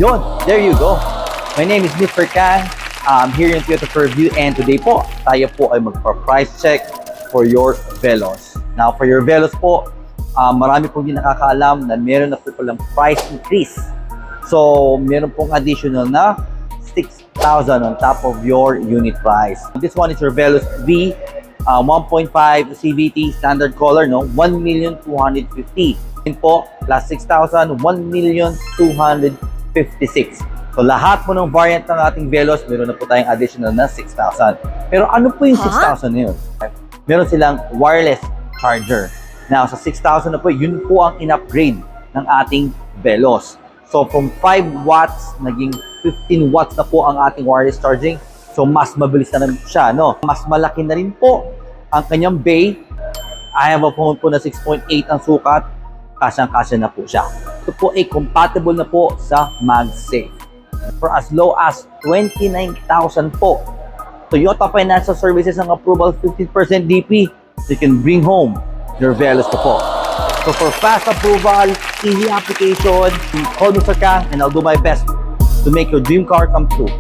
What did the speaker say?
Yon, there you go. My name is Mr. Kang. I'm here in Toyota Fairview and today po, tayo po ay magpa-price check for your Veloz. Now, for your Veloz po, marami pong hindi nakakaalam na meron na po palang price increase. So, meron pong additional na 6,000 on top of your unit price. This one is your Veloz V 1.5 CVT standard color, no? 1,250,000. Yun po, plus 6,000, 1,256,000. So, lahat po ng variant ng ating Veloz, meron na po tayong additional na 6,000. Pero ano po yung 6,000 na yun? Meron silang wireless charger. Now, sa 6,000 na po, yun po ang in-upgrade ng ating Veloz. So, from 5 watts, naging 15 watts na po ang ating wireless charging. So, mas mabilis na rin siya, no? Mas malaki na rin po ang kanyang bay. I have a phone po na 6.8 ang sukat. Kasyang-kasya na po siya. Ito po ay compatible na po sa MagSafe. For as low as 29,000 po. Toyota Financial Services ang approval 15% DP. So you can bring home your Veloz po. So for fast approval, easy application, call Mr. Kang and I'll do my best to make your dream car come true.